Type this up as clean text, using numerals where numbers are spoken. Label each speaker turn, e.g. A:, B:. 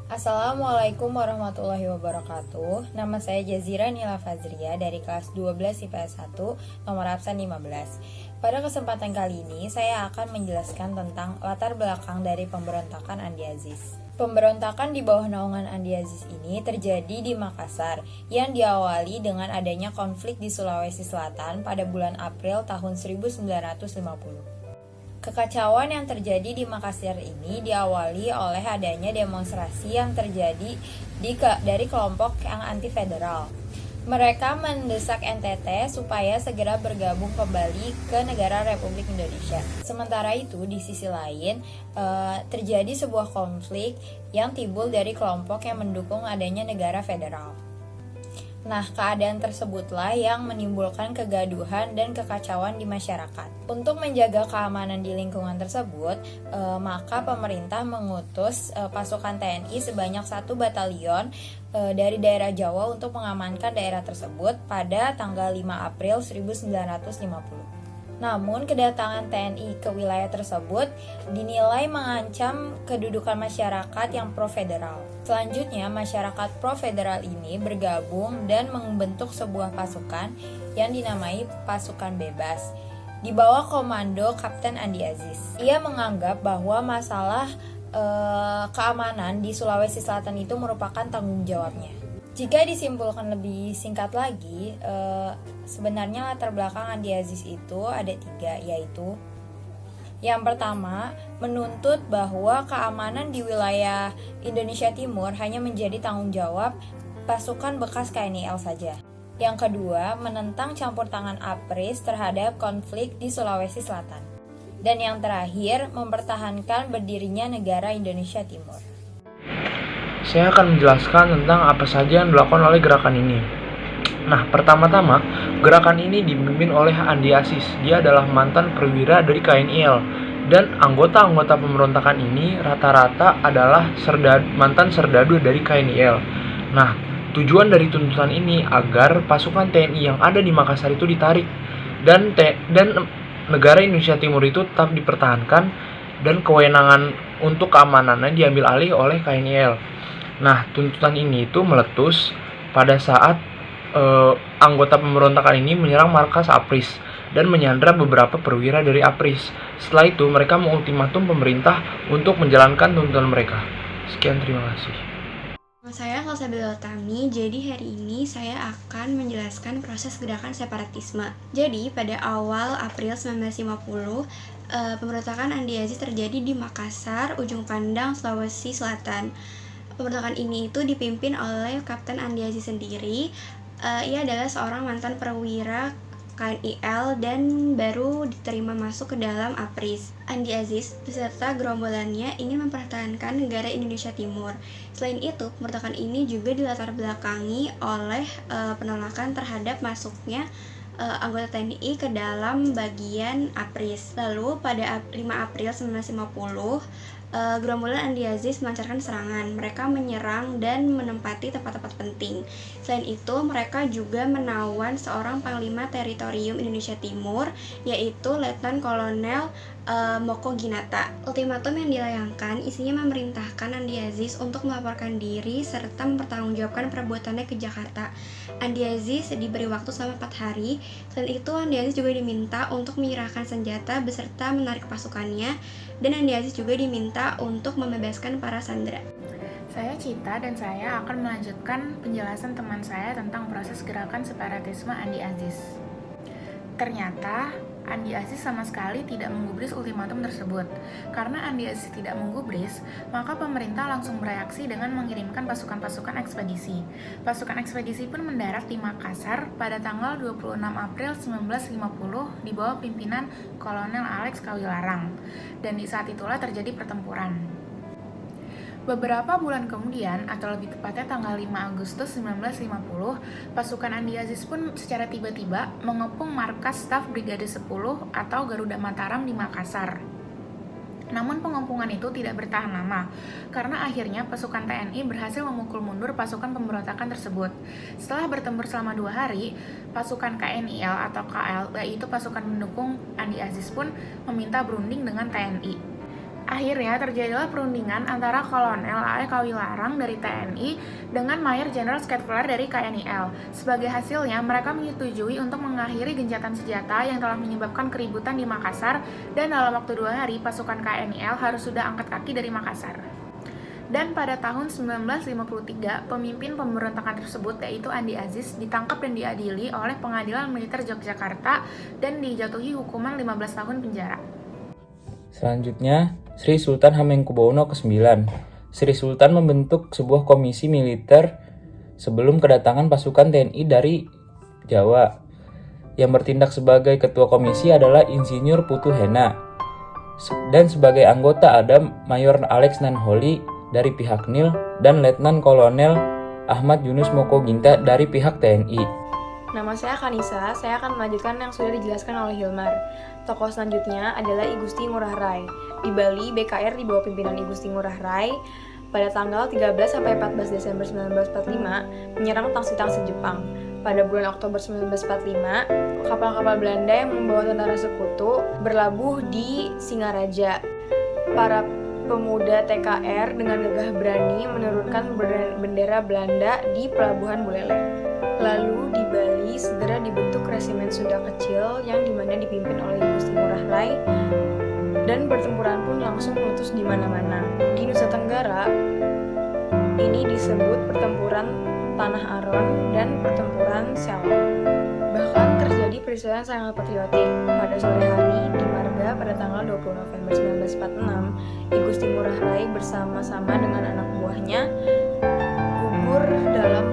A: Assalamualaikum warahmatullahi wabarakatuh. Nama saya Jazira Nila Fazria dari kelas 12 IPS 1, nomor absen 15. Pada kesempatan kali ini, saya akan menjelaskan tentang latar belakang dari pemberontakan Andi Aziz. Pemberontakan di bawah naungan Andi Aziz ini terjadi di Makassar, yang diawali dengan adanya konflik di Sulawesi Selatan pada bulan April tahun 1950. Kekacauan yang terjadi di Makassar ini diawali oleh adanya demonstrasi yang terjadi dari kelompok yang anti-federal. Mereka mendesak NTT supaya segera bergabung kembali ke negara Republik Indonesia. Sementara itu, di sisi lain, terjadi sebuah konflik yang timbul dari kelompok yang mendukung adanya negara federal. Nah, keadaan tersebutlah yang menimbulkan kegaduhan dan kekacauan di masyarakat. Untuk menjaga keamanan di lingkungan tersebut, maka pemerintah mengutus pasukan TNI sebanyak 1 batalion dari daerah Jawa untuk mengamankan daerah tersebut pada tanggal 5 April 1950. Namun, kedatangan TNI ke wilayah tersebut dinilai mengancam kedudukan masyarakat yang pro-federal. Selanjutnya, masyarakat pro-federal ini bergabung dan membentuk sebuah pasukan yang dinamai Pasukan Bebas di bawah komando Kapten Andi Aziz. Ia menganggap bahwa masalah keamanan di Sulawesi Selatan itu merupakan tanggung jawabnya. Jika disimpulkan lebih singkat lagi, sebenarnya latar belakang Andi Aziz itu ada 3, yaitu yang pertama, menuntut bahwa keamanan di wilayah Indonesia Timur hanya menjadi tanggung jawab pasukan bekas KNIL saja. Yang kedua, menentang campur tangan APRIS terhadap konflik di Sulawesi Selatan. Dan yang terakhir, mempertahankan berdirinya negara Indonesia Timur.
B: Saya akan menjelaskan tentang apa saja yang dilakukan oleh gerakan ini. Nah, pertama-tama, gerakan ini dipimpin oleh Andi Aziz. Dia adalah mantan perwira dari KNIL. Dan anggota-anggota pemberontakan ini rata-rata adalah mantan serdadu dari KNIL. Nah, tujuan dari tuntutan ini agar pasukan TNI yang ada di Makassar itu ditarik. Dan negara Indonesia Timur itu tetap dipertahankan dan kewenangan untuk keamanannya diambil alih oleh KNIL. Nah, tuntutan ini itu meletus pada saat anggota pemberontakan ini menyerang markas APRIS dan menyandra beberapa perwira dari APRIS. Setelah itu, mereka mengultimatum pemerintah untuk menjalankan tuntutan mereka. Sekian, terima kasih.
C: Saya Salsabila Utami, jadi hari ini saya akan menjelaskan proses gerakan separatisme. Jadi pada awal April 1950, pemberontakan Andi Aziz terjadi di Makassar, ujung pandang Sulawesi Selatan. Pemberontakan ini itu dipimpin oleh Kapten Andi Aziz sendiri. Ia adalah seorang mantan perwira KNIL dan baru diterima masuk ke dalam APRIS. Andi Aziz beserta gerombolannya ingin mempertahankan negara Indonesia Timur. Selain itu, pemberontakan ini juga dilatar belakangi oleh penolakan terhadap masuknya anggota TNI ke dalam bagian APRIS. Lalu pada 5 April 1950, gerombolan Andi Aziz melancarkan serangan. Mereka menyerang dan menempati tempat-tempat penting. Selain itu, mereka juga menawan seorang panglima teritorium Indonesia Timur, yaitu Letnan Kolonel Moko Ginata. Ultimatum yang dilayangkan isinya memerintahkan Andi Aziz untuk melaporkan diri serta mempertanggungjawabkan perbuatannya ke Jakarta. Andi Aziz diberi waktu selama 4 hari. Selain itu, Andi Aziz juga diminta untuk menyerahkan senjata beserta menarik pasukannya, dan Andi Aziz juga diminta untuk membebaskan para sandera.
D: Saya Cita dan saya akan melanjutkan penjelasan teman saya tentang proses gerakan separatisme Andi Aziz. Ternyata Andi Aziz sama sekali tidak menggubris ultimatum tersebut. Karena Andi Aziz tidak menggubris, maka pemerintah langsung bereaksi dengan mengirimkan pasukan-pasukan ekspedisi. Pasukan ekspedisi pun mendarat di Makassar pada tanggal 26 April 1950 di bawah pimpinan Kolonel Alex Kawilarang. Dan di saat itulah terjadi pertempuran. Beberapa bulan kemudian, atau lebih tepatnya tanggal 5 Agustus 1950, pasukan Andi Aziz pun secara tiba-tiba mengepung markas staf Brigade 10 atau Garuda Mataram di Makassar. Namun pengepungan itu tidak bertahan lama, karena akhirnya pasukan TNI berhasil memukul mundur pasukan pemberontakan tersebut. Setelah bertempur selama 2 hari, pasukan KNIL atau KL, yaitu pasukan pendukung Andi Aziz pun meminta berunding dengan TNI. Akhirnya terjadilah perundingan antara Kolonel A.E. Kawilarang dari TNI dengan Mayor Jenderal Skatveler dari KNIL. Sebagai hasilnya, mereka menyetujui untuk mengakhiri gencatan senjata yang telah menyebabkan keributan di Makassar, dan dalam waktu 2 hari, pasukan KNIL harus sudah angkat kaki dari Makassar. Dan pada tahun 1953, pemimpin pemberontakan tersebut, yaitu Andi Aziz, ditangkap dan diadili oleh Pengadilan Militer Yogyakarta dan dijatuhi hukuman 15 tahun penjara.
B: Selanjutnya, Sri Sultan Hamengkubuwono ke-9. Sri Sultan membentuk sebuah komisi militer sebelum kedatangan pasukan TNI dari Jawa. Yang bertindak sebagai ketua komisi adalah Insinyur Putu Hena. Dan sebagai anggota ada Mayor Alex Nanholi dari pihak NIL dan Letnan Kolonel Ahmad Yunus Moko Ginta dari pihak TNI.
E: Nama saya Kanisa, saya akan melanjutkan yang sudah dijelaskan oleh Hilmar. Tokoh selanjutnya adalah I Gusti Ngurah Rai. Di Bali, BKR di bawah pimpinan I Gusti Ngurah Rai pada tanggal 13 sampai 14 Desember 1945 menyerang tangsi-tangsi Jepang. Pada bulan Oktober 1945, kapal-kapal Belanda yang membawa tentara sekutu berlabuh di Singaraja. Para pemuda TKR dengan gagah berani menurunkan bendera Belanda di Pelabuhan Buleleng. Lalu di Bali segera dibentuk resimen Sunda kecil yang dimana dipimpin oleh Gusti Ngurah Rai, dan pertempuran pun langsung meletus di mana-mana. Di Nusa Tenggara ini disebut pertempuran Tanah Aron dan pertempuran Selok. Bahkan terjadi peristiwa yang sangat patriotik. Pada sore hari di Marga pada tanggal 20 November 1946, I Gusti Ngurah Rai bersama-sama dengan anak buahnya gugur dalam